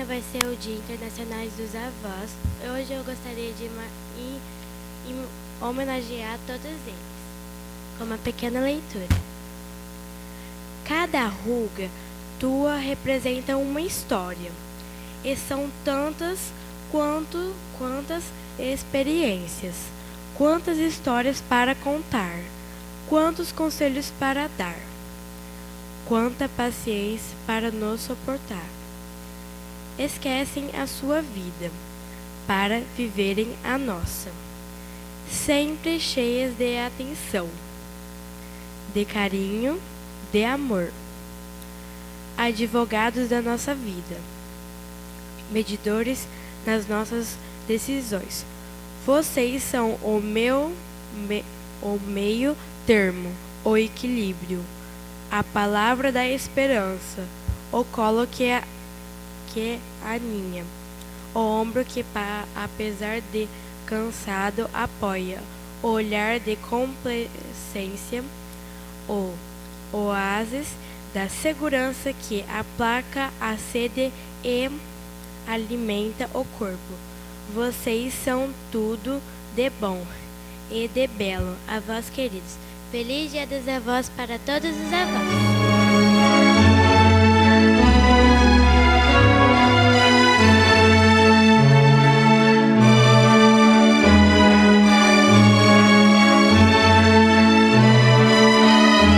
Amanhã vai ser o Dia Internacional dos Avós. Hoje eu gostaria de homenagear todos eles, com uma pequena leitura. Cada ruga tua representa uma história, e são tantas quantas experiências, quantas histórias para contar, quantos conselhos para dar, quanta paciência para nos suportar. Esquecem a sua vida para viverem a nossa, sempre cheias de atenção, de carinho, de amor. Advogados da nossa vida, medidores nas nossas decisões. Vocês são o meio termo, o equilíbrio, a palavra da esperança, o colo que aninha, o ombro que, apesar de cansado, apoia, o olhar de complacência, o oásis da segurança que aplaca a sede e alimenta o corpo. Vocês são tudo de bom e de belo, avós queridos. Feliz Dia dos Avós para todos os avós.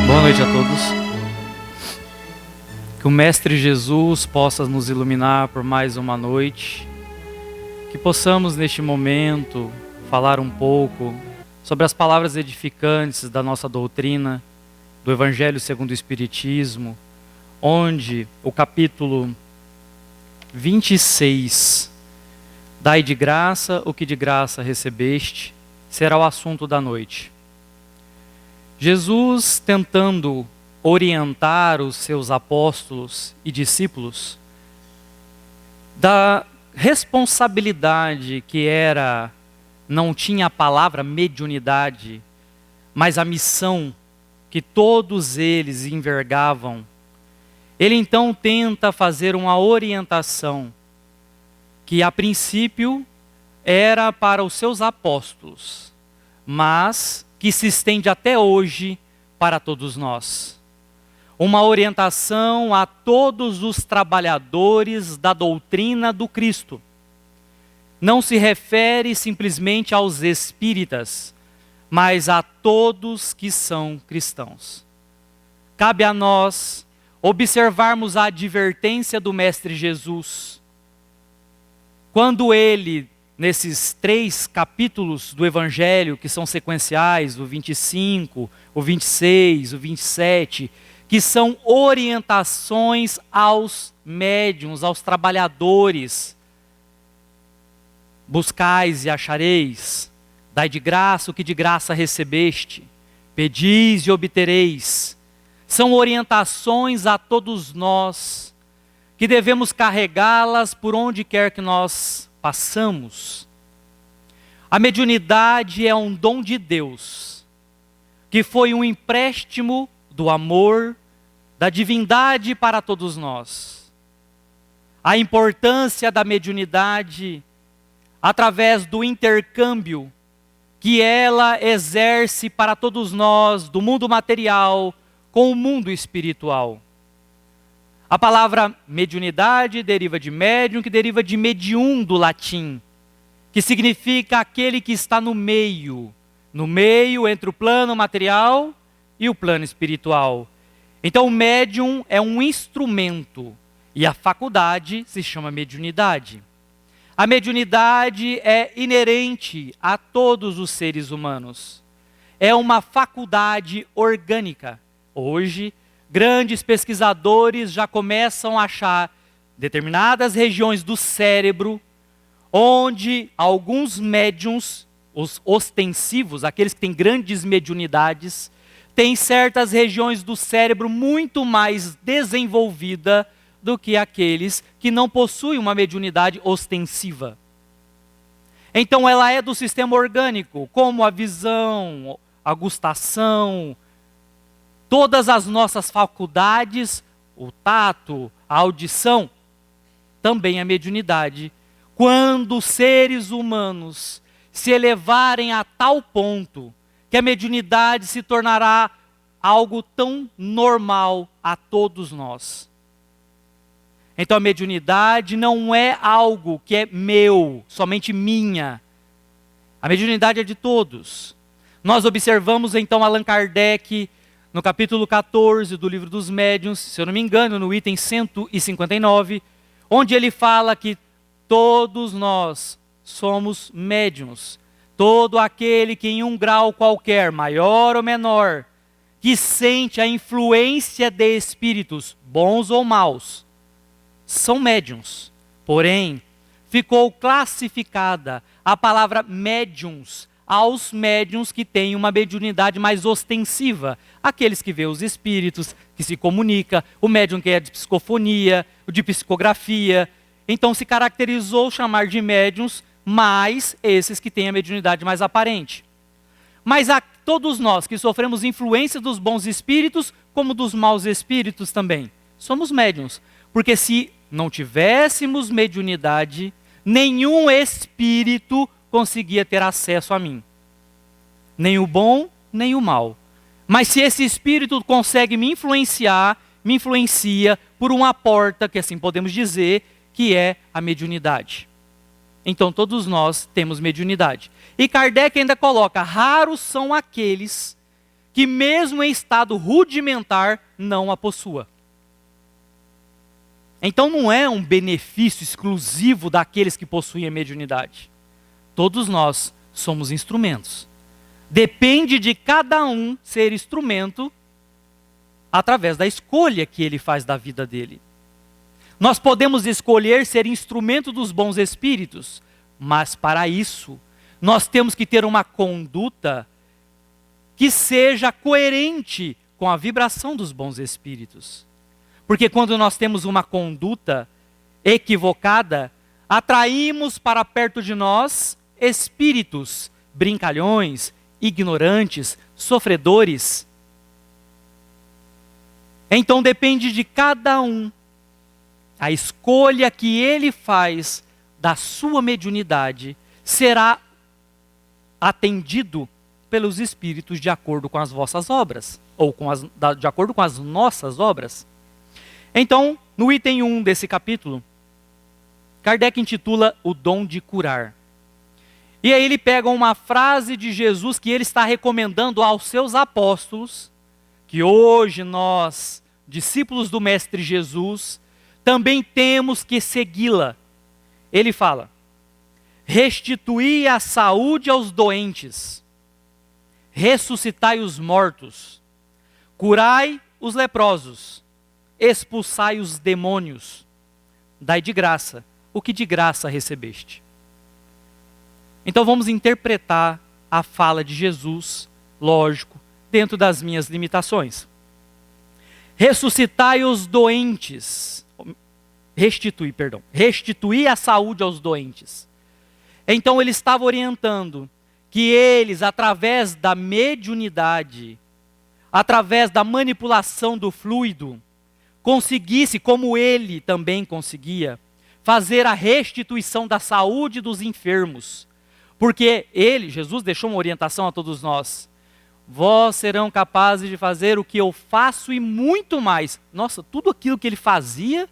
Boa noite a todos. Que o Mestre Jesus possa nos iluminar por mais uma noite. Que possamos neste momento falar um pouco sobre as palavras edificantes da nossa doutrina, do Evangelho segundo o Espiritismo, onde o capítulo 26, Dai de graça o que de graça recebeste, será o assunto da noite. Jesus, tentando orientar os seus apóstolos e discípulos da responsabilidade que era, não tinha a palavra mediunidade, mas a missão que todos eles envergavam, ele então tenta fazer uma orientação que a princípio era para os seus apóstolos, mas que se estende até hoje para todos nós. Uma orientação a todos os trabalhadores da doutrina do Cristo. Não se refere simplesmente aos espíritas, mas a todos que são cristãos. Cabe a nós observarmos a advertência do Mestre Jesus, quando ele, nesses 3 capítulos do Evangelho, que são sequenciais, o 25, o 26, o 27, que são orientações aos médiuns, aos trabalhadores. Buscais e achareis, dai de graça o que de graça recebeste, pedis e obtereis. São orientações a todos nós, que devemos carregá-las por onde quer que nós passamos. A mediunidade é um dom de Deus, que foi um empréstimo do amor, da divindade para todos nós. A importância da mediunidade através do intercâmbio que ela exerce para todos nós, do mundo material com o mundo espiritual. A palavra mediunidade deriva de médium, que deriva de medium do latim, que significa aquele que está no meio entre o plano material e o plano espiritual. Então o médium é um instrumento e a faculdade se chama mediunidade. A mediunidade é inerente a todos os seres humanos. É uma faculdade orgânica. Hoje, grandes pesquisadores já começam a achar determinadas regiões do cérebro onde alguns médiuns, os ostensivos, aqueles que têm grandes mediunidades, têm certas regiões do cérebro muito mais desenvolvida do que aqueles que não possuem uma mediunidade ostensiva. Então ela é do sistema orgânico, como a visão, a gustação, todas as nossas faculdades, o tato, a audição, também a mediunidade, quando os seres humanos se elevarem a tal ponto que a mediunidade se tornará algo tão normal a todos nós. Então a mediunidade não é algo que é meu, somente minha. A mediunidade é de todos. Nós observamos então Allan Kardec no capítulo 14 do Livro dos Médiuns, se eu não me engano, no item 159, onde ele fala que todos nós somos médiuns. Todo aquele que em um grau qualquer, maior ou menor, que sente a influência de espíritos, bons ou maus, são médiuns. Porém, ficou classificada a palavra médiuns aos médiuns que têm uma mediunidade mais ostensiva. Aqueles que veem os espíritos, que se comunica, o médium que é de psicofonia, o de psicografia. Então se caracterizou chamar de médiuns mais esses que têm a mediunidade mais aparente. Mas a todos nós que sofremos influência dos bons espíritos, como dos maus espíritos também, somos médiuns. Porque se não tivéssemos mediunidade, nenhum espírito conseguia ter acesso a mim. Nem o bom, nem o mal. Mas se esse espírito consegue me influencia por uma porta, que assim podemos dizer, que é a mediunidade. Então todos nós temos mediunidade. E Kardec ainda coloca, raros são aqueles que mesmo em estado rudimentar não a possua. Então não é um benefício exclusivo daqueles que possuem a mediunidade. Todos nós somos instrumentos. Depende de cada um ser instrumento através da escolha que ele faz da vida dele. Nós podemos escolher ser instrumento dos bons espíritos, mas para isso nós temos que ter uma conduta que seja coerente com a vibração dos bons espíritos. Porque quando nós temos uma conduta equivocada, atraímos para perto de nós espíritos brincalhões, ignorantes, sofredores. Então depende de cada um a escolha que ele faz da sua mediunidade será atendido pelos espíritos de acordo com as vossas obras, ou de acordo com as nossas obras. Então, no item 1 desse capítulo, Kardec intitula o dom de curar. E aí ele pega uma frase de Jesus que ele está recomendando aos seus apóstolos, que hoje nós, discípulos do Mestre Jesus, também temos que segui-la. Ele fala, restituí a saúde aos doentes, ressuscitai os mortos, curai os leprosos, expulsai os demônios, dai de graça o que de graça recebeste. Então vamos interpretar a fala de Jesus, lógico, dentro das minhas limitações. Ressuscitai os doentes, restituir a saúde aos doentes. Então ele estava orientando que eles, através da mediunidade, através da manipulação do fluido, conseguisse, como ele também conseguia, fazer a restituição da saúde dos enfermos. Porque ele, Jesus, deixou uma orientação a todos nós. Vós serão capazes de fazer o que eu faço e muito mais. Nossa, tudo aquilo que ele fazia,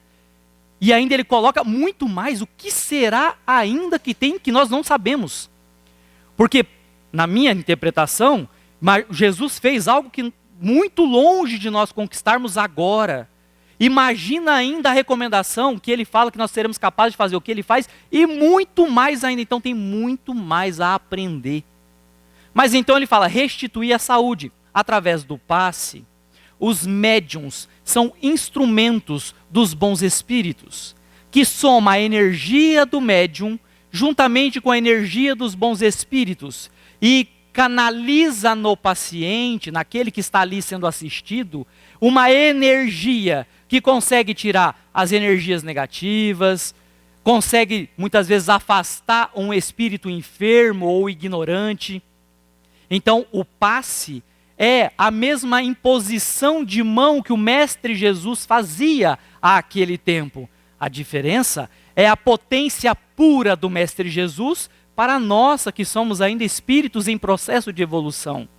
e ainda ele coloca muito mais. O que será ainda que tem que nós não sabemos? Porque, na minha interpretação, Jesus fez algo que muito longe de nós conquistarmos agora. Imagina ainda a recomendação que ele fala que nós seremos capazes de fazer o que ele faz e muito mais ainda. Então tem muito mais a aprender. Mas então ele fala, restituir a saúde através do passe. Os médiuns são instrumentos dos bons espíritos, que soma a energia do médium juntamente com a energia dos bons espíritos e canaliza no paciente, naquele que está ali sendo assistido, uma energia que consegue tirar as energias negativas, consegue muitas vezes afastar um espírito enfermo ou ignorante. Então o passe é a mesma imposição de mão que o Mestre Jesus fazia àquele tempo. A diferença é a potência pura do Mestre Jesus para nós que somos ainda espíritos em processo de evolução.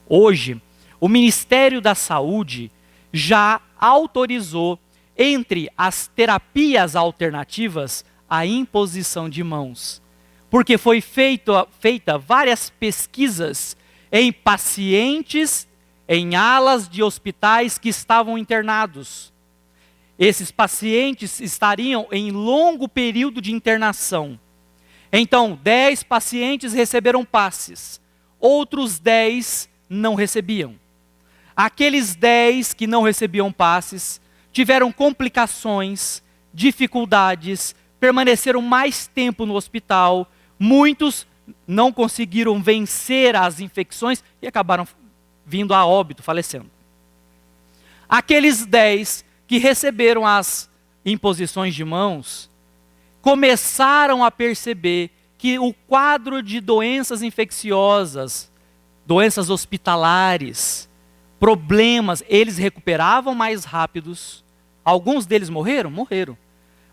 Hoje, o Ministério da Saúde já autorizou, entre as terapias alternativas, a imposição de mãos. Porque foi feita várias pesquisas em pacientes em alas de hospitais que estavam internados. Esses pacientes estariam em longo período de internação. Então, 10 pacientes receberam passes, outros 10 não recebiam. Aqueles 10 que não recebiam passes tiveram complicações, dificuldades, permaneceram mais tempo no hospital, muitos não conseguiram vencer as infecções e acabaram vindo a óbito, falecendo. Aqueles 10 que receberam as imposições de mãos, começaram a perceber que o quadro de doenças infecciosas, doenças hospitalares, problemas, eles recuperavam mais rápidos. Alguns deles morreram? Morreram.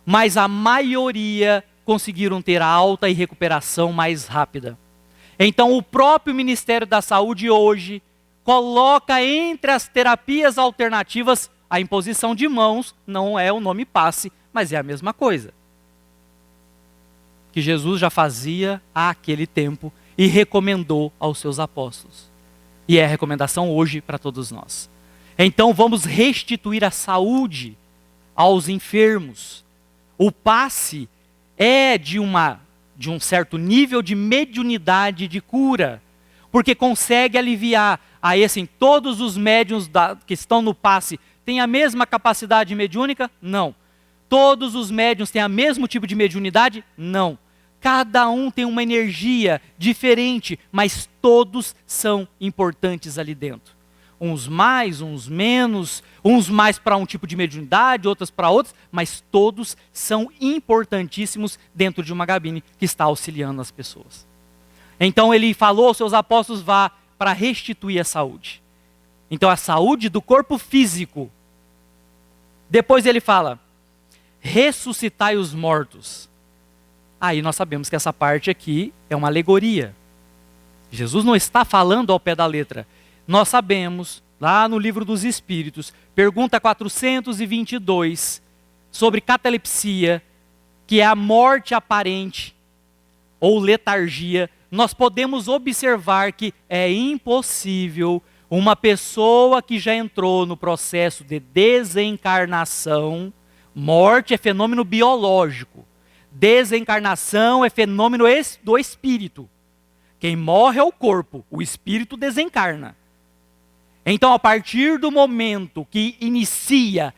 Mas a maioria conseguiram ter a alta e recuperação mais rápida. Então o próprio Ministério da Saúde hoje coloca entre as terapias alternativas a imposição de mãos, não é o nome passe, mas é a mesma coisa. Que Jesus já fazia há aquele tempo e recomendou aos seus apóstolos. E é a recomendação hoje para todos nós. Então vamos restituir a saúde aos enfermos. O passe é de um certo nível de mediunidade de cura, porque consegue aliviar. Aí assim, todos os médiuns que estão no passe têm a mesma capacidade mediúnica? Não. Todos os médiuns têm o mesmo tipo de mediunidade? Não. Cada um tem uma energia diferente, mas todos são importantes ali dentro. Uns mais, uns menos, uns mais para um tipo de mediunidade, outros para outros, mas todos são importantíssimos dentro de uma cabine que está auxiliando as pessoas. Então ele falou aos seus apóstolos, vá para restituir a saúde. Então a saúde do corpo físico. Depois ele fala, ressuscitai os mortos. Aí nós sabemos que essa parte aqui é uma alegoria. Jesus não está falando ao pé da letra. Nós sabemos, lá no livro dos Espíritos, pergunta 422, sobre catalepsia, que é a morte aparente, ou letargia, nós podemos observar que é impossível uma pessoa que já entrou no processo de desencarnação, morte é fenômeno biológico, desencarnação é fenômeno do espírito. Quem morre é o corpo, o espírito desencarna. Então, a partir do momento que inicia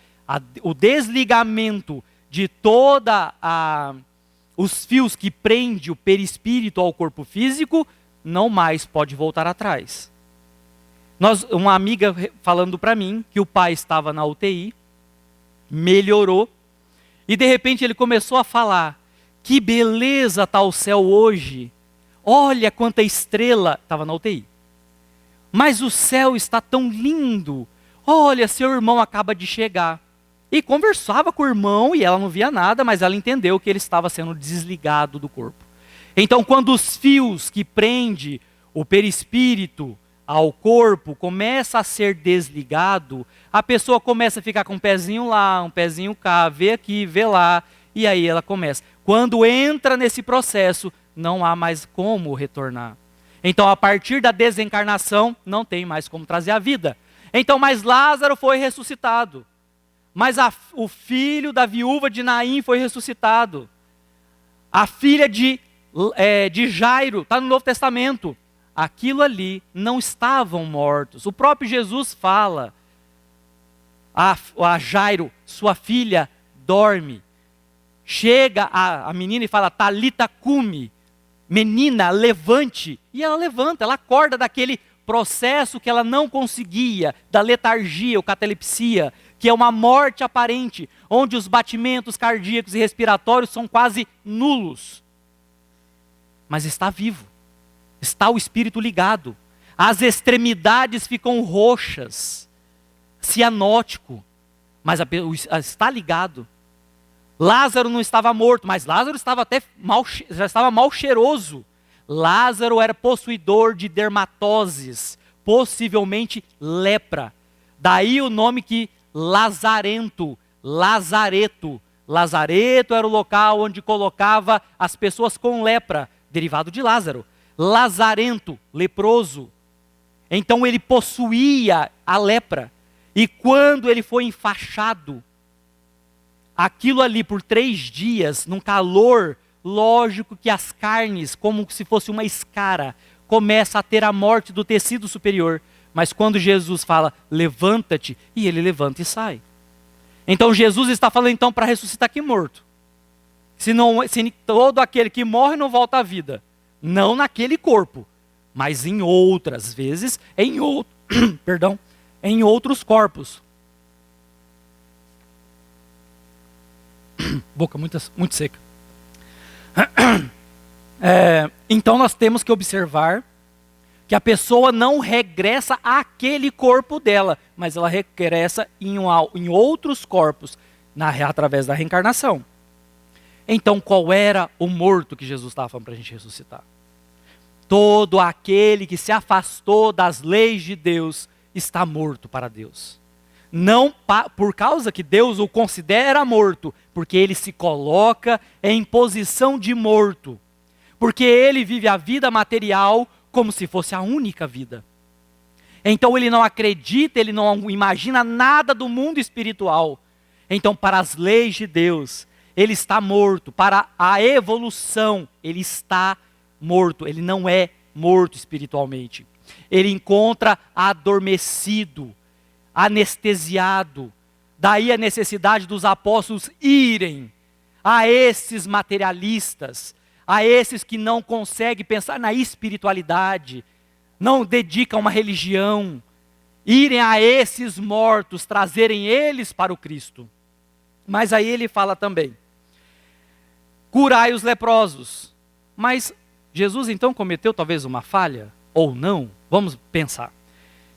o desligamento de os fios que prende o perispírito ao corpo físico, não mais pode voltar atrás. Uma amiga falando para mim que o pai estava na UTI, melhorou, e de repente ele começou a falar, que beleza está o céu hoje, olha quanta estrela, estava na UTI. Mas o céu está tão lindo, olha, seu irmão acaba de chegar. E conversava com o irmão e ela não via nada, mas ela entendeu que ele estava sendo desligado do corpo. Então quando os fios que prendem o perispírito ao corpo começa a ser desligado, a pessoa começa a ficar com um pezinho lá, um pezinho cá, vê aqui, vê lá, e aí ela começa. Quando entra nesse processo, não há mais como retornar. Então, a partir da desencarnação, não tem mais como trazer a vida. Então, mas Lázaro foi ressuscitado. Mas o filho da viúva de Naim foi ressuscitado. A filha de Jairo, está no Novo Testamento. Aquilo ali não estavam mortos. O próprio Jesus fala a Jairo, sua filha dorme. Chega a menina e fala, Talita cumi, menina, levante. E ela levanta, ela acorda daquele processo que ela não conseguia, da letargia ou catalepsia, que é uma morte aparente, onde os batimentos cardíacos e respiratórios são quase nulos. Mas está vivo, está o espírito ligado. As extremidades ficam roxas, cianótico, mas está ligado. Lázaro não estava morto, mas Lázaro estava até já estava mal cheiroso. Lázaro era possuidor de dermatoses, possivelmente lepra. Daí o nome que Lazareto. Lazareto era o local onde colocava as pessoas com lepra, derivado de Lázaro. Lazarento, leproso. Então ele possuía a lepra. E quando ele foi enfaixado, aquilo ali por 3 dias, num calor, lógico que as carnes, como se fosse uma escara, começa a ter a morte do tecido superior. Mas quando Jesus fala, levanta-te, e ele levanta e sai. Então Jesus está falando então para ressuscitar aqui morto. Se todo aquele que morre não volta à vida. Não naquele corpo, mas em outras vezes, em outros corpos. Boca muito seca. Então nós temos que observar que a pessoa não regressa àquele corpo dela, mas ela regressa em outros corpos, através da reencarnação. Então qual era o morto que Jesus estava falando para a gente ressuscitar? Todo aquele que se afastou das leis de Deus está morto para Deus. Não por causa que Deus o considera morto, porque ele se coloca em posição de morto. Porque ele vive a vida material como se fosse a única vida. Então ele não acredita, ele não imagina nada do mundo espiritual. Então para as leis de Deus, ele está morto. Para a evolução, ele está morto. Ele não é morto espiritualmente. Ele encontra adormecido, anestesiado. Daí a necessidade dos apóstolos irem a esses materialistas, a esses que não conseguem pensar na espiritualidade, não dedicam uma religião, irem a esses mortos, trazerem eles para o Cristo. Mas aí ele fala também, curai os leprosos. Mas Jesus então cometeu talvez uma falha, ou não? Vamos pensar.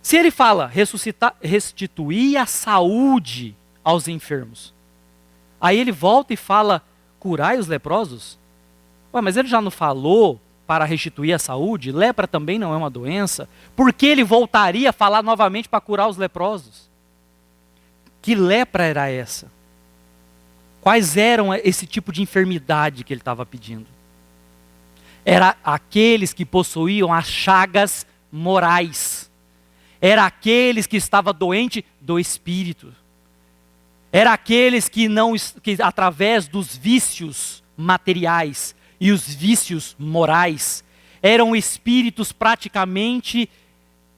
Se ele fala restituir a saúde aos enfermos, aí ele volta e fala, curai os leprosos? Ué, mas ele já não falou para restituir a saúde? Lepra também não é uma doença? Por que ele voltaria a falar novamente para curar os leprosos? Que lepra era essa? Quais eram esse tipo de enfermidade que ele estava pedindo? Era aqueles que possuíam as chagas morais. Era aqueles que estavam doentes do espírito. Era aqueles que através dos vícios materiais e os vícios morais, eram espíritos praticamente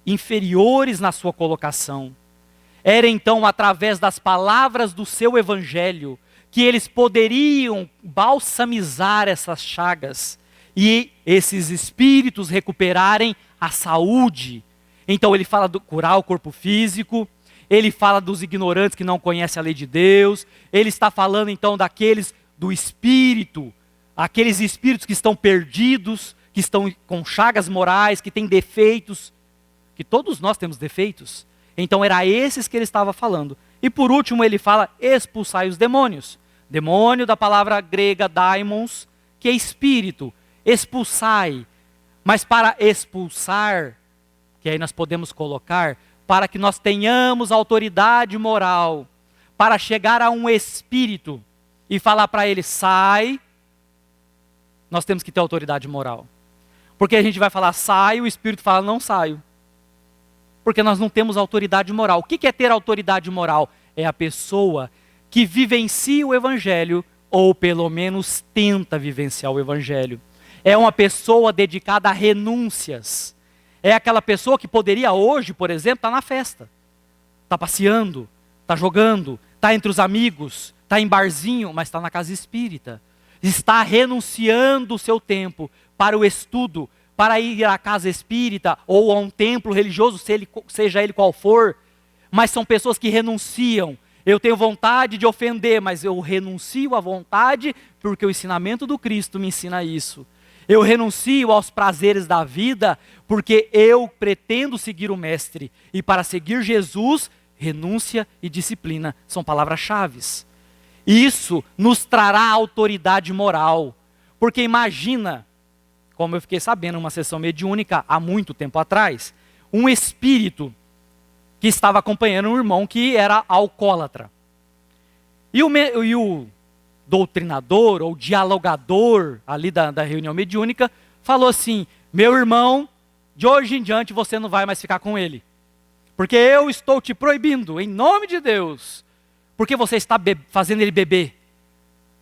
inferiores na sua colocação. Era então através das palavras do seu evangelho que eles poderiam balsamizar essas chagas e esses espíritos recuperarem a saúde. Então ele fala de curar o corpo físico, ele fala dos ignorantes que não conhecem a lei de Deus, ele está falando então daqueles do espírito, aqueles espíritos que estão perdidos, que estão com chagas morais, que têm defeitos, que todos nós temos defeitos. Então era esses que ele estava falando. E por último ele fala, expulsai os demônios. Demônio da palavra grega daimons, que é espírito, expulsai. Mas para expulsar, que aí nós podemos colocar, para que nós tenhamos autoridade moral, para chegar a um espírito e falar para ele, sai, nós temos que ter autoridade moral. Porque a gente vai falar, sai, o espírito fala, não saio. Porque nós não temos autoridade moral. O que é ter autoridade moral? É a pessoa que vivencia o evangelho, ou pelo menos tenta vivenciar o evangelho. É uma pessoa dedicada a renúncias. É aquela pessoa que poderia hoje, por exemplo, estar na festa. Está passeando, está jogando, está entre os amigos, está em barzinho, mas está na casa espírita. Está renunciando o seu tempo para o estudo, para ir à casa espírita ou a um templo religioso, seja ele qual for. Mas são pessoas que renunciam. Eu tenho vontade de ofender, mas eu renuncio à vontade porque o ensinamento do Cristo me ensina isso. Eu renuncio aos prazeres da vida porque eu pretendo seguir o Mestre. E para seguir Jesus, renúncia e disciplina são palavras-chave. Isso nos trará autoridade moral. Porque imagina, como eu fiquei sabendo numa sessão mediúnica há muito tempo atrás, um espírito que estava acompanhando um irmão que era alcoólatra. E o doutrinador ou dialogador ali da reunião mediúnica falou assim: meu irmão, de hoje em diante você não vai mais ficar com ele. Porque eu estou te proibindo, em nome de Deus, porque você está fazendo ele beber.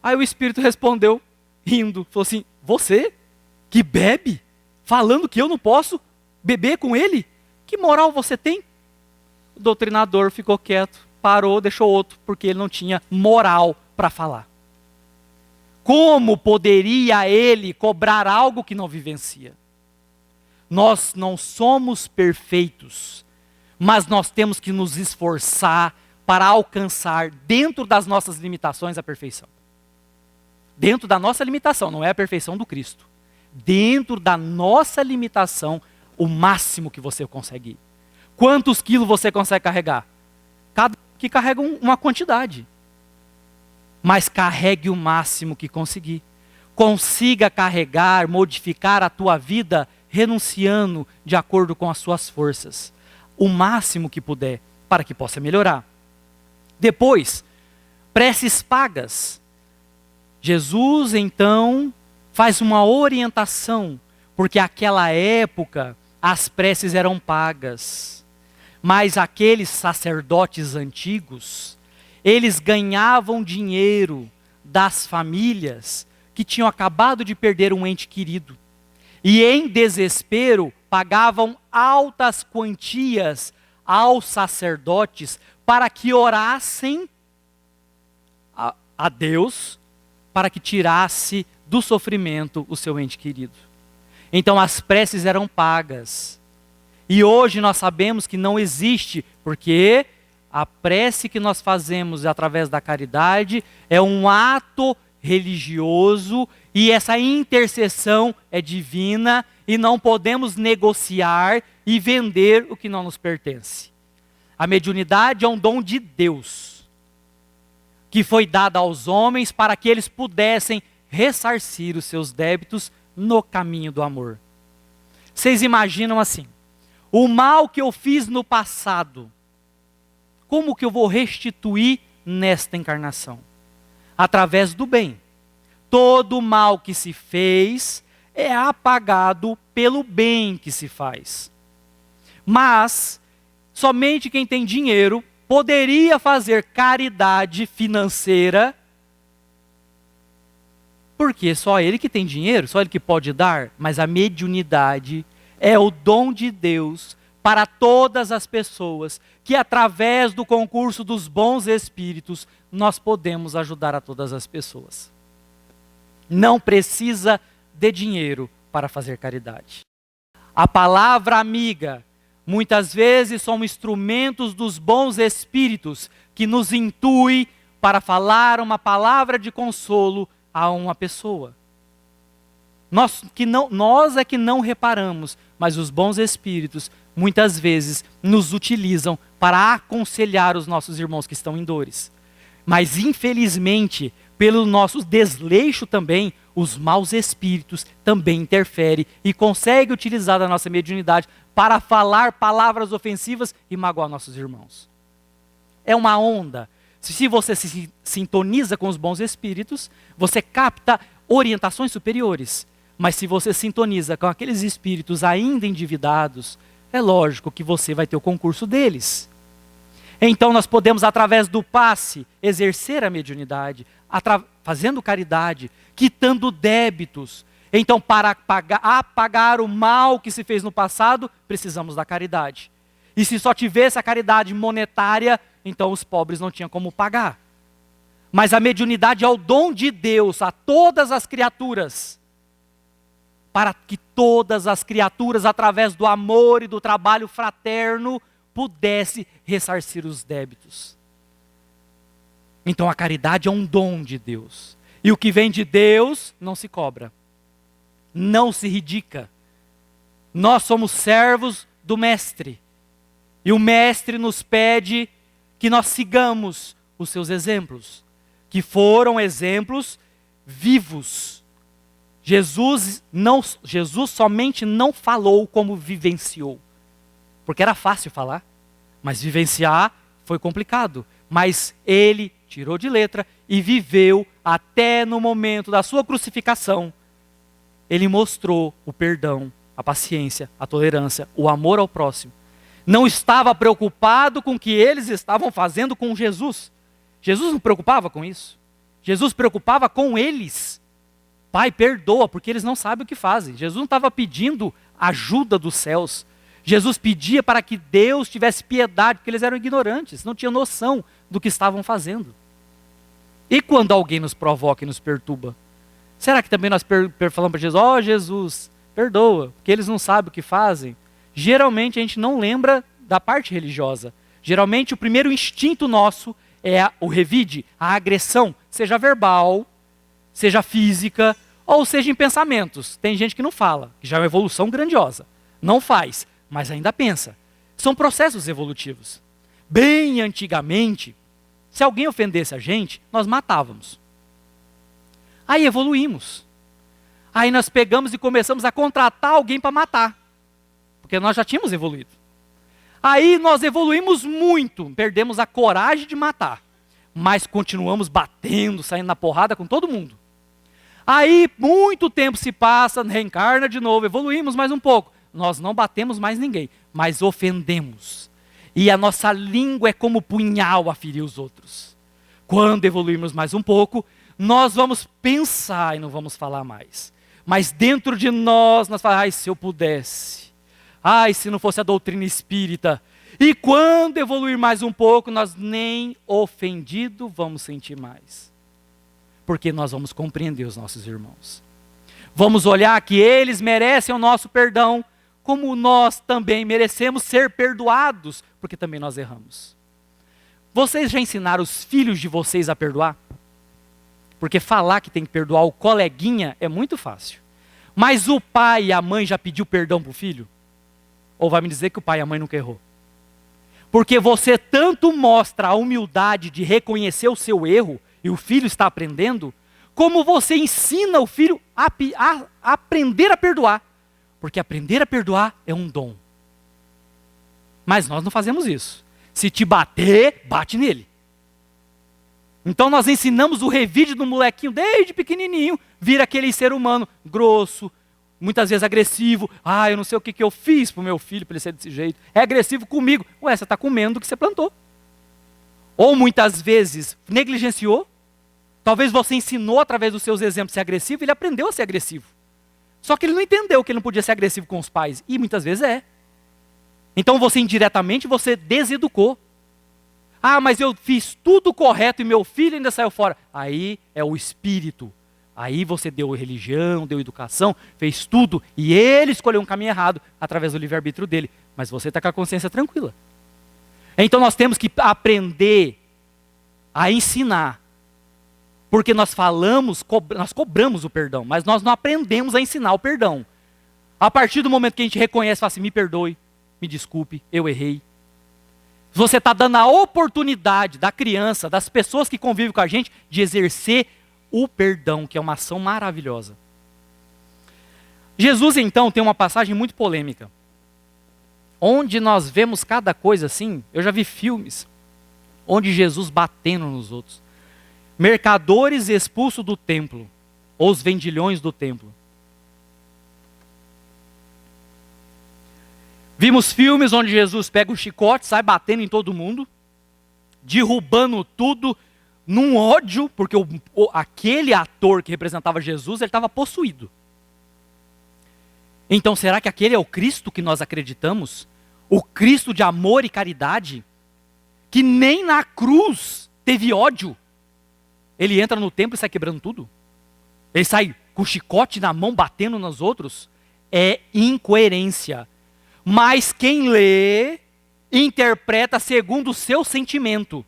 Aí o espírito respondeu, rindo, falou assim: você que bebe, falando que eu não posso beber com ele? Que moral você tem? O doutrinador ficou quieto, parou, deixou outro, porque ele não tinha moral para falar. Como poderia ele cobrar algo que não vivencia? Nós não somos perfeitos, mas nós temos que nos esforçar para alcançar, dentro das nossas limitações, a perfeição. Dentro da nossa limitação, não é a perfeição do Cristo. Dentro da nossa limitação, o máximo que você consegue ir. Quantos quilos você consegue carregar? Cada que carrega uma quantidade. Mas carregue o máximo que conseguir. Consiga carregar, modificar a tua vida, renunciando de acordo com as suas forças. O máximo que puder, para que possa melhorar. Depois, preces pagas. Jesus, então, faz uma orientação, porque naquela época as preces eram pagas. Mas aqueles sacerdotes antigos, eles ganhavam dinheiro das famílias que tinham acabado de perder um ente querido. E em desespero, pagavam altas quantias aos sacerdotes para que orassem a Deus, para que tirasse do sofrimento o seu ente querido. Então as preces eram pagas. E hoje nós sabemos que não existe, porque a prece que nós fazemos através da caridade é um ato religioso e essa intercessão é divina e não podemos negociar e vender o que não nos pertence. A mediunidade é um dom de Deus, que foi dado aos homens para que eles pudessem ressarcir os seus débitos no caminho do amor. Vocês imaginam assim, o mal que eu fiz no passado, como que eu vou restituir nesta encarnação? Através do bem. Todo o mal que se fez é apagado pelo bem que se faz. Mas somente quem tem dinheiro poderia fazer caridade financeira, porque só ele que tem dinheiro, só ele que pode dar, mas a mediunidade é o dom de Deus para todas as pessoas, que através do concurso dos bons espíritos, nós podemos ajudar a todas as pessoas. Não precisa de dinheiro para fazer caridade. A palavra amiga, muitas vezes são instrumentos dos bons espíritos, que nos intui para falar uma palavra de consolo a uma pessoa. Nós é que não reparamos, mas os bons espíritos muitas vezes nos utilizam para aconselhar os nossos irmãos que estão em dores. Mas infelizmente, pelo nosso desleixo também, os maus espíritos também interferem e conseguem utilizar a nossa mediunidade para falar palavras ofensivas e magoar nossos irmãos. É uma onda. Se você se sintoniza com os bons espíritos, você capta orientações superiores. Mas se você sintoniza com aqueles espíritos ainda endividados, é lógico que você vai ter o concurso deles. Então nós podemos, através do passe, exercer a mediunidade, fazendo caridade, quitando débitos. Então, para apagar o mal que se fez no passado, precisamos da caridade. E se só tivesse a caridade monetária, então os pobres não tinham como pagar. Mas a mediunidade é o dom de Deus a todas as criaturas, para que todas as criaturas, através do amor e do trabalho fraterno, pudesse ressarcir os débitos. Então a caridade é um dom de Deus. E o que vem de Deus não se cobra, não se ridica. Nós somos servos do Mestre. E o Mestre nos pede que nós sigamos os seus exemplos. que foram exemplos vivos. Jesus somente não falou como vivenciou. Porque era fácil falar, mas vivenciar foi complicado. Mas ele tirou de letra e viveu até no momento da sua crucificação. Ele mostrou o perdão, a paciência, a tolerância, o amor ao próximo. Não estava preocupado com o que eles estavam fazendo com Jesus. Jesus não preocupava com isso. Jesus preocupava com eles. Pai, perdoa, porque eles não sabem o que fazem. Jesus não estava pedindo ajuda dos céus. Jesus pedia para que Deus tivesse piedade, porque eles eram ignorantes, não tinham noção do que estavam fazendo. E quando alguém nos provoca e nos perturba, será que também nós falamos para Jesus, Jesus, perdoa, porque eles não sabem o que fazem? Geralmente a gente não lembra da parte religiosa. Geralmente o primeiro instinto nosso é o revide, a agressão, seja verbal, seja física, ou seja em pensamentos. Tem gente que não fala, que já é uma evolução grandiosa. Não faz, mas ainda pensa. São processos evolutivos. Bem antigamente, se alguém ofendesse a gente, nós matávamos. Aí evoluímos. Aí nós pegamos e começamos a contratar alguém para matar. Porque nós já tínhamos evoluído. Aí nós evoluímos muito, perdemos a coragem de matar. Mas continuamos batendo, saindo na porrada com todo mundo. Aí muito tempo se passa, reencarna de novo, evoluímos mais um pouco. Nós não batemos mais ninguém, mas ofendemos. E a nossa língua é como punhal a ferir os outros. Quando evoluirmos mais um pouco, nós vamos pensar e não vamos falar mais. Mas dentro de nós falamos, ai, se eu pudesse. Ai, se não fosse a doutrina espírita. E quando evoluir mais um pouco, nós nem ofendido vamos sentir mais. Porque nós vamos compreender os nossos irmãos. Vamos olhar que eles merecem o nosso perdão, como nós também merecemos ser perdoados, porque também nós erramos. Vocês já ensinaram os filhos de vocês a perdoar? Porque falar que tem que perdoar o coleguinha é muito fácil. Mas o pai e a mãe já pediu perdão para o filho? Ou vai me dizer que o pai e a mãe nunca errou? Porque você tanto mostra a humildade de reconhecer o seu erro, e o filho está aprendendo, como você ensina o filho a aprender a perdoar. Porque aprender a perdoar é um dom. Mas nós não fazemos isso. Se te bater, bate nele. Então nós ensinamos o revide do molequinho desde pequenininho, vira aquele ser humano grosso, muitas vezes agressivo. Eu não sei o que eu fiz para o meu filho para ele ser desse jeito. É agressivo comigo. Ué, você está comendo o que você plantou. Ou muitas vezes negligenciou. Talvez você ensinou através dos seus exemplos a ser agressivo, ele aprendeu a ser agressivo. Só que ele não entendeu que ele não podia ser agressivo com os pais. E muitas vezes é. Então você indiretamente, você deseducou. Mas eu fiz tudo correto e meu filho ainda saiu fora. Aí é o espírito. Aí você deu religião, deu educação, fez tudo. E ele escolheu um caminho errado através do livre-arbítrio dele. Mas você está com a consciência tranquila. Então nós temos que aprender a ensinar. Porque nós falamos, nós cobramos o perdão, mas nós não aprendemos a ensinar o perdão. A partir do momento que a gente reconhece, fala assim, me perdoe, me desculpe, eu errei. Você está dando a oportunidade da criança, das pessoas que convivem com a gente, de exercer o perdão, que é uma ação maravilhosa. Jesus, então, tem uma passagem muito polêmica, onde nós vemos cada coisa assim. Eu já vi filmes, onde Jesus batendo nos outros. Mercadores expulsos do templo, ou os vendilhões do templo. Vimos filmes onde Jesus pega um chicote, sai batendo em todo mundo, derrubando tudo, num ódio, porque aquele ator que representava Jesus, ele estava possuído. Então será que aquele é o Cristo que nós acreditamos? O Cristo de amor e caridade? Que nem na cruz teve ódio? Ele entra no templo e sai quebrando tudo? Ele sai com o chicote na mão batendo nos outros? É incoerência. Mas quem lê, interpreta segundo o seu sentimento.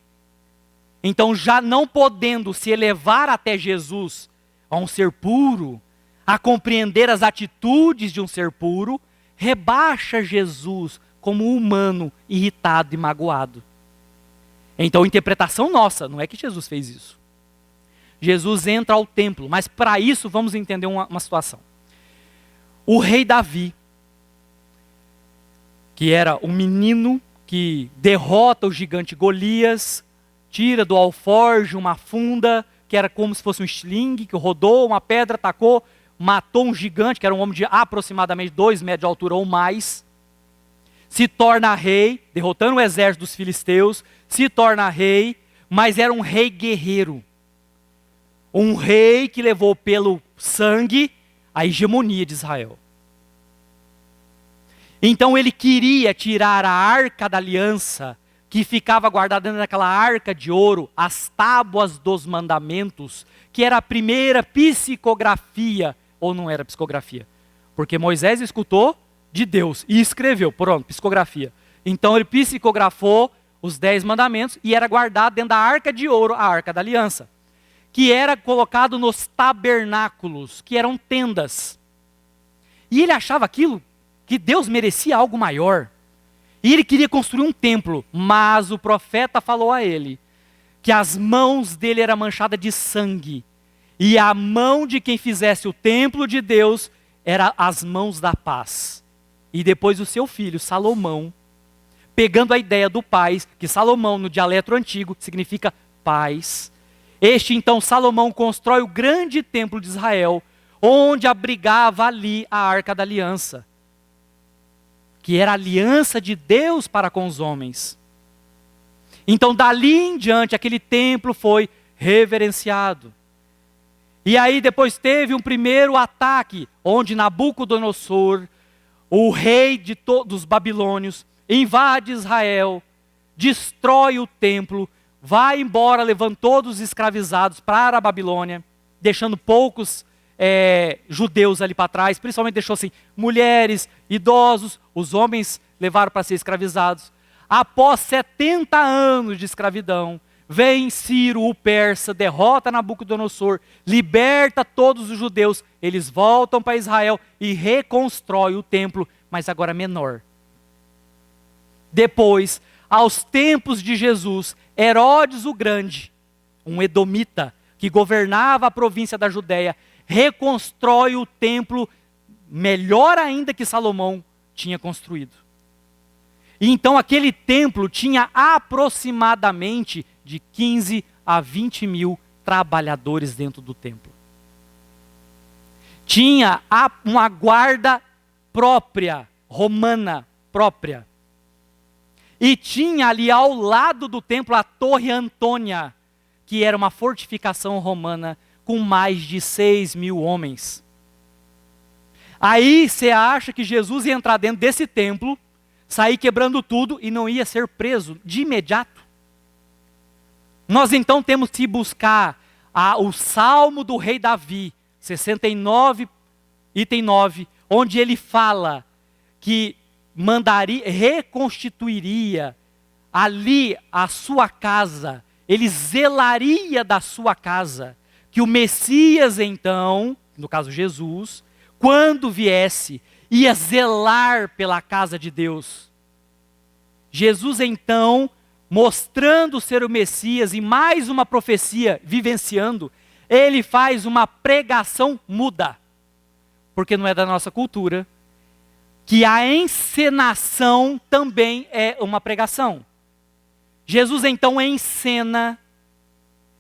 Então, já não podendo se elevar até Jesus, a um ser puro, a compreender as atitudes de um ser puro, rebaixa Jesus como humano, irritado e magoado. Então, interpretação nossa, não é que Jesus fez isso. Jesus entra ao templo. Mas para isso vamos entender uma situação. O rei Davi, que era um menino que derrota o gigante Golias, tira do alforje uma funda, que era como se fosse um estilingue, que rodou, uma pedra, atacou, matou um gigante, que era um homem de aproximadamente 2 metros de altura ou mais, se torna rei, derrotando o exército dos filisteus, se torna rei, mas era um rei guerreiro. Um rei que levou pelo sangue a hegemonia de Israel. Então ele queria tirar a arca da aliança, que ficava guardada dentro daquela arca de ouro, as tábuas dos mandamentos, que era a primeira psicografia, ou não era psicografia? Porque Moisés escutou de Deus e escreveu, pronto, psicografia. Então ele psicografou os 10 mandamentos e era guardado dentro da arca de ouro, a arca da aliança, que era colocado nos tabernáculos, que eram tendas. E ele achava aquilo, que Deus merecia algo maior. E ele queria construir um templo, mas o profeta falou a ele que as mãos dele eram manchadas de sangue. E a mão de quem fizesse o templo de Deus era as mãos da paz. E depois o seu filho, Salomão, pegando a ideia do pai, que Salomão no dialeto antigo significa paz. Este então Salomão constrói o grande templo de Israel, onde abrigava ali a arca da aliança, que era a aliança de Deus para com os homens. Então dali em diante aquele templo foi reverenciado. E aí depois teve um primeiro ataque, onde Nabucodonosor, o rei dos babilônios, invade Israel, destrói o templo, vai embora levando todos os escravizados para a Babilônia, deixando poucos judeus ali para trás, principalmente deixou assim, mulheres, idosos, os homens levaram para ser escravizados. Após 70 anos de escravidão, vem Ciro, o persa, derrota Nabucodonosor, liberta todos os judeus, eles voltam para Israel e reconstrói o templo, mas agora menor. Depois, aos tempos de Jesus, Herodes o Grande, um edomita, que governava a província da Judéia, reconstrói o templo melhor ainda que Salomão tinha construído. E então aquele templo tinha aproximadamente de 15 a 20 mil trabalhadores dentro do templo. Tinha uma guarda própria, romana própria. E tinha ali ao lado do templo a Torre Antônia, que era uma fortificação romana com mais de 6 mil homens. Aí você acha que Jesus ia entrar dentro desse templo, sair quebrando tudo e não ia ser preso de imediato? Nós então temos que buscar o Salmo do rei Davi, 69, item 9, onde ele fala que reconstituiria ali a sua casa, ele zelaria da sua casa, que o Messias então, no caso Jesus, quando viesse, ia zelar pela casa de Deus. Jesus então, mostrando ser o Messias e mais uma profecia vivenciando, ele faz uma pregação muda, porque não é da nossa cultura, que a encenação também é uma pregação. Jesus então encena,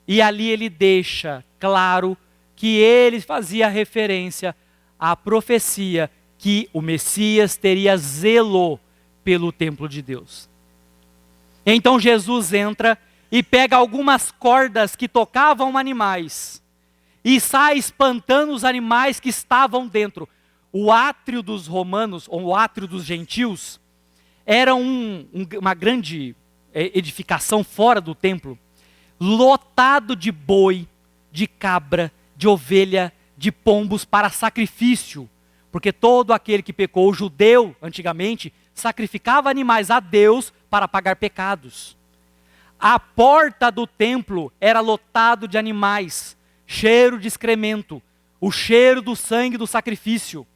e ali ele deixa claro que ele fazia referência à profecia que o Messias teria zelo pelo templo de Deus. Então Jesus entra e pega algumas cordas que tocavam animais e sai espantando os animais que estavam dentro. O átrio dos romanos, ou o átrio dos gentios, era uma grande edificação fora do templo, lotado de boi, de cabra, de ovelha, de pombos para sacrifício. Porque todo aquele que pecou, o judeu, antigamente, sacrificava animais a Deus para pagar pecados. A porta do templo era lotado de animais, cheiro de excremento, o cheiro do sangue do sacrifício.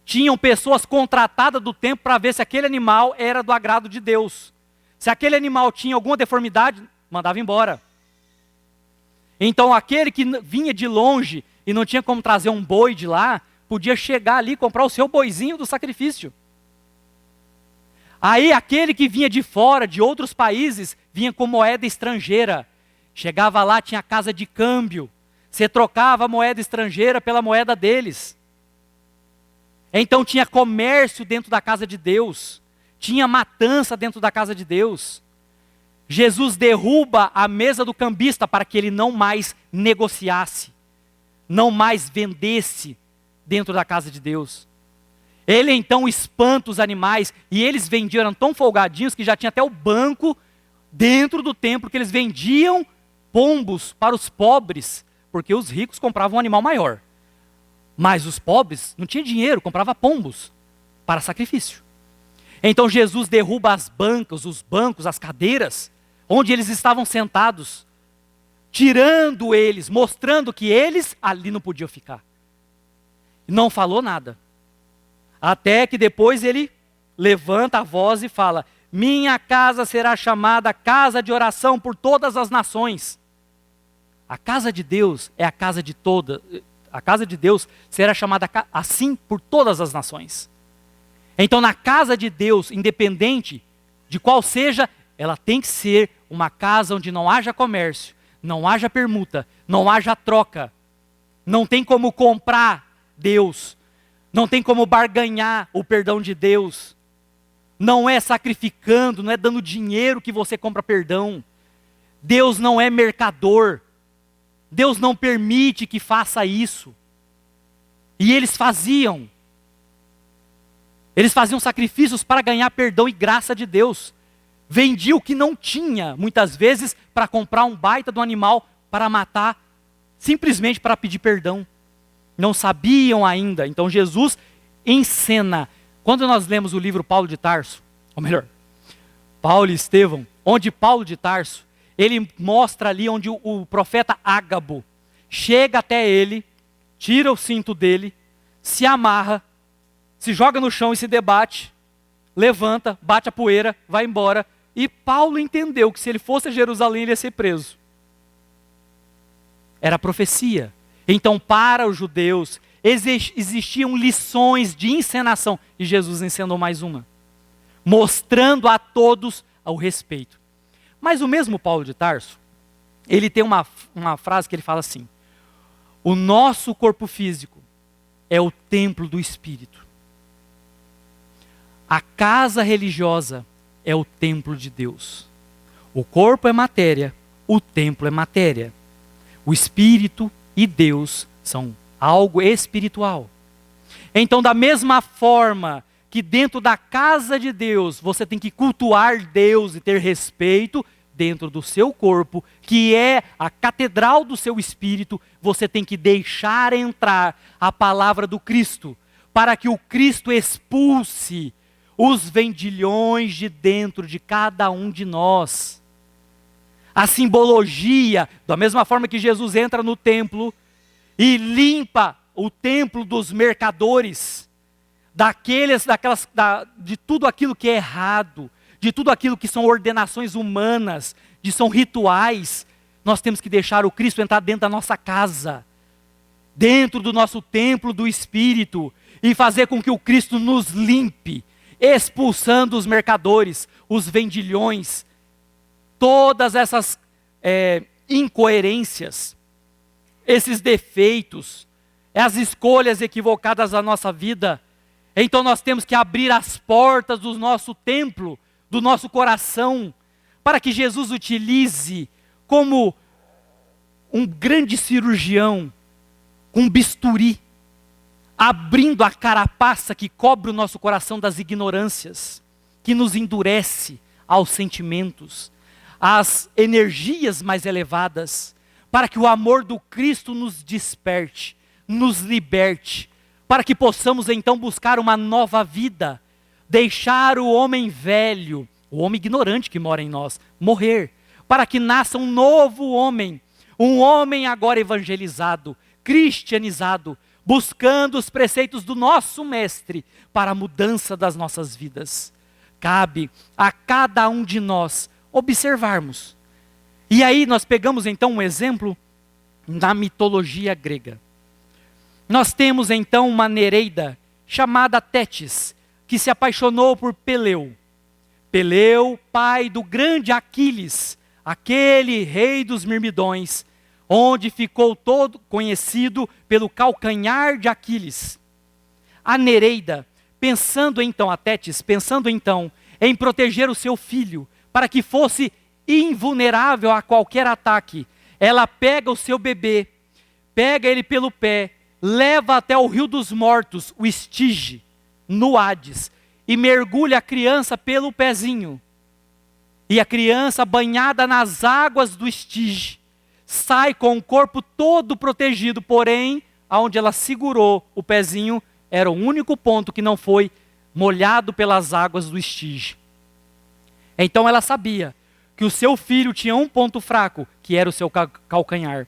Tinham pessoas contratadas do templo para ver se aquele animal era do agrado de Deus. Se aquele animal tinha alguma deformidade, mandava embora. Então aquele que vinha de longe e não tinha como trazer um boi de lá, podia chegar ali e comprar o seu boizinho do sacrifício. Aí aquele que vinha de fora, de outros países, vinha com moeda estrangeira. Chegava lá, tinha casa de câmbio. Você trocava a moeda estrangeira pela moeda deles. Então tinha comércio dentro da casa de Deus. Tinha matança dentro da casa de Deus. Jesus derruba a mesa do cambista para que ele não mais negociasse, não mais vendesse dentro da casa de Deus. Ele então espanta os animais, e eles vendiam, eram tão folgadinhos que já tinha até o banco dentro do templo que eles vendiam pombos para os pobres, porque os ricos compravam um animal maior. Mas os pobres não tinham dinheiro, compravam pombos para sacrifício. Então Jesus derruba as bancas, os bancos, as cadeiras, onde eles estavam sentados, tirando eles, mostrando que eles ali não podiam ficar. Não falou nada. Até que depois ele levanta a voz e fala: minha casa será chamada casa de oração por todas as nações. A casa de Deus é a casa de toda. A casa de Deus será chamada assim por todas as nações. Então na casa de Deus, independente de qual seja, ela tem que ser uma casa onde não haja comércio, não haja permuta, não haja troca. Não tem como comprar Deus. Não tem como barganhar o perdão de Deus. Não é sacrificando, não é dando dinheiro que você compra perdão. Deus não é mercador. Deus não permite que faça isso. E eles faziam. Eles faziam sacrifícios para ganhar perdão e graça de Deus. Vendiam o que não tinha, muitas vezes, para comprar um baita do animal para matar, simplesmente para pedir perdão. Não sabiam ainda. Então Jesus encena. Quando nós lemos o livro Paulo de Tarso, ou melhor, Paulo e Estevão, onde Paulo de Tarso, ele mostra ali onde o profeta Ágabo chega até ele, tira o cinto dele, se amarra, se joga no chão e se debate, levanta, bate a poeira, vai embora. E Paulo entendeu que se ele fosse a Jerusalém ele ia ser preso. Era profecia. Então para os judeus existiam lições de encenação. E Jesus ensinou mais uma, mostrando a todos o respeito. Mas o mesmo Paulo de Tarso, ele tem uma frase que ele fala assim: o nosso corpo físico é o templo do Espírito. A casa religiosa é o templo de Deus. O corpo é matéria, o templo é matéria. O Espírito e Deus são algo espiritual. Então, da mesma forma que dentro da casa de Deus você tem que cultuar Deus e ter respeito, dentro do seu corpo, que é a catedral do seu espírito, você tem que deixar entrar a palavra do Cristo, para que o Cristo expulse os vendilhões de dentro de cada um de nós. A simbologia, da mesma forma que Jesus entra no templo e limpa o templo dos mercadores, de tudo aquilo que é errado, de tudo aquilo que são ordenações humanas, são rituais, nós temos que deixar o Cristo entrar dentro da nossa casa, dentro do nosso templo do Espírito, e fazer com que o Cristo nos limpe, expulsando os mercadores, os vendilhões, todas essas incoerências, esses defeitos, as escolhas equivocadas da nossa vida. Então nós temos que abrir as portas do nosso templo, do nosso coração, para que Jesus utilize como um grande cirurgião, com um bisturi, abrindo a carapaça que cobre o nosso coração das ignorâncias, que nos endurece aos sentimentos, às energias mais elevadas, para que o amor do Cristo nos desperte, nos liberte, para que possamos então buscar uma nova vida, deixar o homem velho, o homem ignorante que mora em nós, morrer, para que nasça um novo homem, um homem agora evangelizado, cristianizado, buscando os preceitos do nosso Mestre para a mudança das nossas vidas. Cabe a cada um de nós observarmos. E aí nós pegamos então um exemplo na mitologia grega. Nós temos então uma Nereida chamada Tétis, que se apaixonou por Peleu. Peleu, pai do grande Aquiles, aquele rei dos Mirmidões, onde ficou todo conhecido pelo calcanhar de Aquiles. A Nereida, a Tétis, pensando então em proteger o seu filho, para que fosse invulnerável a qualquer ataque, ela pega o seu bebê, pega ele pelo pé, leva até o rio dos mortos, o Estige, no Hades, e mergulha a criança pelo pezinho. E a criança, banhada nas águas do Estige, sai com o corpo todo protegido, porém, aonde ela segurou o pezinho, era o único ponto que não foi molhado pelas águas do Estige. Então ela sabia que o seu filho tinha um ponto fraco, que era o seu calcanhar.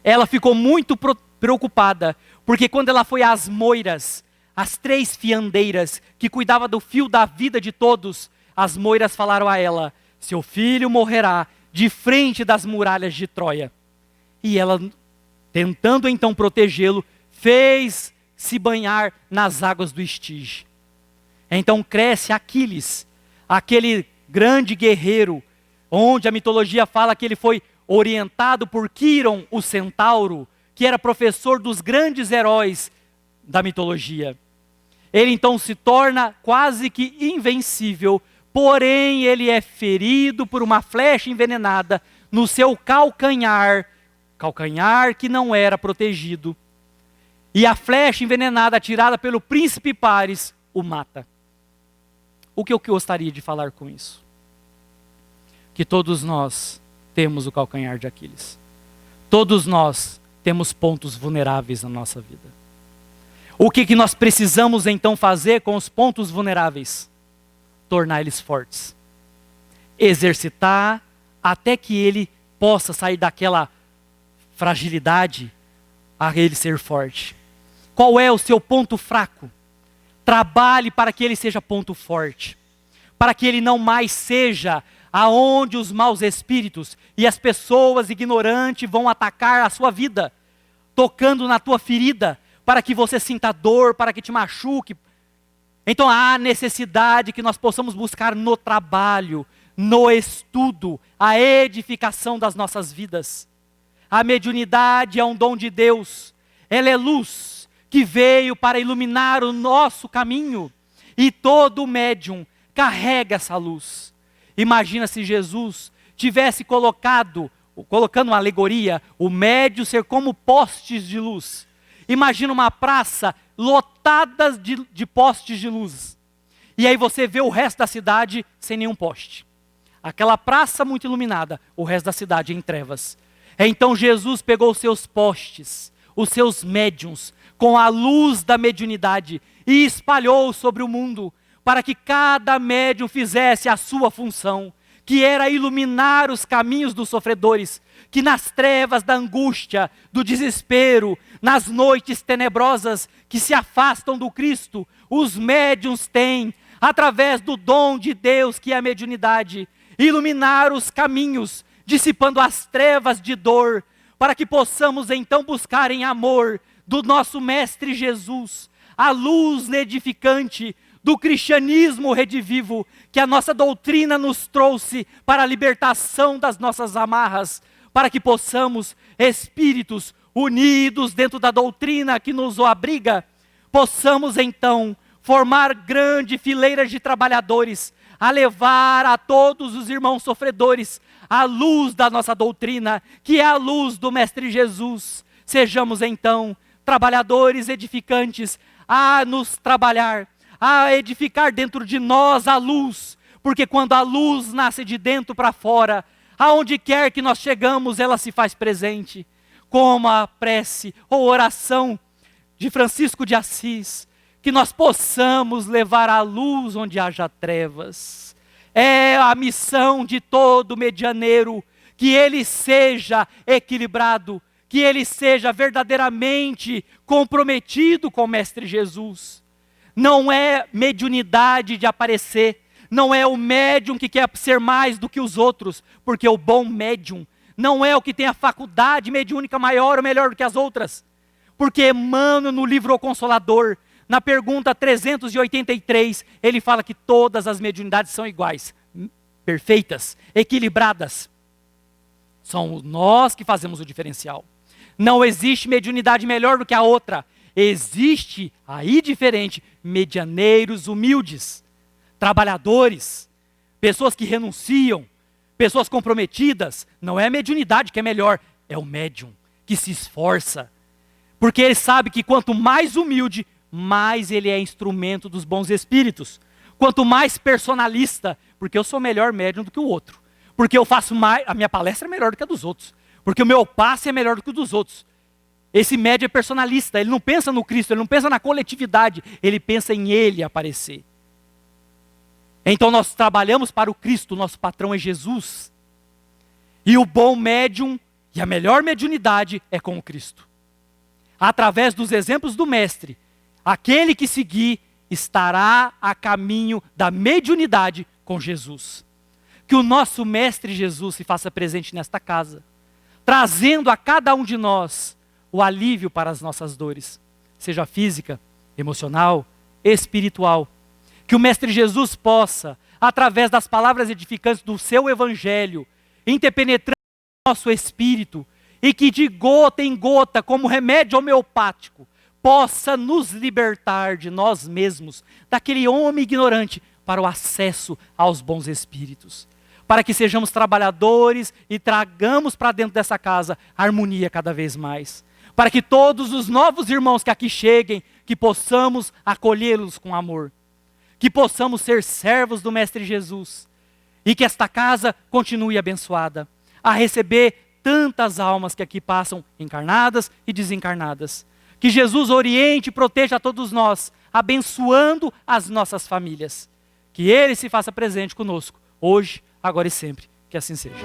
Ela ficou muito preocupada, porque quando ela foi às moiras, as 3 fiandeiras que cuidavam do fio da vida de todos, as moiras falaram a ela: seu filho morrerá de frente das muralhas de Troia. E ela, tentando então protegê-lo, fez se banhar nas águas do Estige. Então cresce Aquiles, aquele grande guerreiro, onde a mitologia fala que ele foi orientado por Quiron, o centauro, que era professor dos grandes heróis da mitologia. Ele então se torna quase que invencível, porém ele é ferido por uma flecha envenenada no seu calcanhar que não era protegido. E a flecha envenenada atirada pelo príncipe Paris o mata. O que eu gostaria de falar com isso? Que todos nós temos o calcanhar de Aquiles. Todos nós temos pontos vulneráveis na nossa vida. O que nós precisamos então fazer com os pontos vulneráveis? Tornar eles fortes. Exercitar até que ele possa sair daquela fragilidade a ele ser forte. Qual é o seu ponto fraco? Trabalhe para que ele seja ponto forte. Para que ele não mais seja aonde os maus espíritos e as pessoas ignorantes vão atacar a sua vida, tocando na tua ferida, para que você sinta dor, para que te machuque. Então há necessidade que nós possamos buscar no trabalho, no estudo, a edificação das nossas vidas. A mediunidade é um dom de Deus, ela é luz que veio para iluminar o nosso caminho, e todo médium carrega essa luz. Imagina se Jesus tivesse colocando uma alegoria, o médium ser como postes de luz. Imagina uma praça lotada de postes de luz. E aí você vê o resto da cidade sem nenhum poste. Aquela praça muito iluminada, o resto da cidade em trevas. Então Jesus pegou os seus postes, os seus médiuns, com a luz da mediunidade e espalhou sobre o mundo, para que cada médium fizesse a sua função, que era iluminar os caminhos dos sofredores, que nas trevas da angústia, do desespero, nas noites tenebrosas que se afastam do Cristo, os médiuns têm, através do dom de Deus que é a mediunidade, iluminar os caminhos, dissipando as trevas de dor, para que possamos então buscar em amor do nosso Mestre Jesus, a luz edificante do cristianismo redivivo, que a nossa doutrina nos trouxe para a libertação das nossas amarras, para que possamos, espíritos unidos dentro da doutrina que nos abriga, possamos então formar grande fileira de trabalhadores, a levar a todos os irmãos sofredores a luz da nossa doutrina, que é a luz do Mestre Jesus. Sejamos então trabalhadores edificantes, a nos trabalhar, a edificar dentro de nós a luz, porque quando a luz nasce de dentro para fora, aonde quer que nós chegamos, ela se faz presente, como a prece ou oração de Francisco de Assis, que nós possamos levar a luz onde haja trevas. É a missão de todo medianeiro, que ele seja equilibrado, que ele seja verdadeiramente comprometido com o Mestre Jesus. Não é mediunidade de aparecer, não é o médium que quer ser mais do que os outros, porque o bom médium não é o que tem a faculdade mediúnica maior ou melhor do que as outras. Porque Emmanuel, no livro O Consolador, na pergunta 383, ele fala que todas as mediunidades são iguais, perfeitas, equilibradas. São nós que fazemos o diferencial. Não existe mediunidade melhor do que a outra. Existe, aí diferente, medianeiros humildes, trabalhadores, pessoas que renunciam, pessoas comprometidas. Não é a mediunidade que é melhor, é o médium que se esforça. Porque ele sabe que quanto mais humilde, mais ele é instrumento dos bons espíritos. Quanto mais personalista, porque eu sou melhor médium do que o outro. Porque eu faço mais, a minha palestra é melhor do que a dos outros. Porque o meu passe é melhor do que o dos outros. Esse médium é personalista, ele não pensa no Cristo, ele não pensa na coletividade, ele pensa em ele aparecer. Então nós trabalhamos para o Cristo, nosso patrão é Jesus. E o bom médium e a melhor mediunidade é com o Cristo. Através dos exemplos do Mestre, aquele que seguir estará a caminho da mediunidade com Jesus. Que o nosso Mestre Jesus se faça presente nesta casa, trazendo a cada um de nós o alívio para as nossas dores, seja física, emocional, espiritual. Que o Mestre Jesus possa, através das palavras edificantes do seu Evangelho, interpenetrando o nosso espírito, e que de gota em gota, como remédio homeopático, possa nos libertar de nós mesmos, daquele homem ignorante, para o acesso aos bons espíritos. Para que sejamos trabalhadores e tragamos para dentro dessa casa harmonia cada vez mais. Para que todos os novos irmãos que aqui cheguem, que possamos acolhê-los com amor. Que possamos ser servos do Mestre Jesus. E que esta casa continue abençoada, a receber tantas almas que aqui passam, encarnadas e desencarnadas. Que Jesus oriente e proteja a todos nós, abençoando as nossas famílias. Que Ele se faça presente conosco, hoje, agora e sempre. Que assim seja.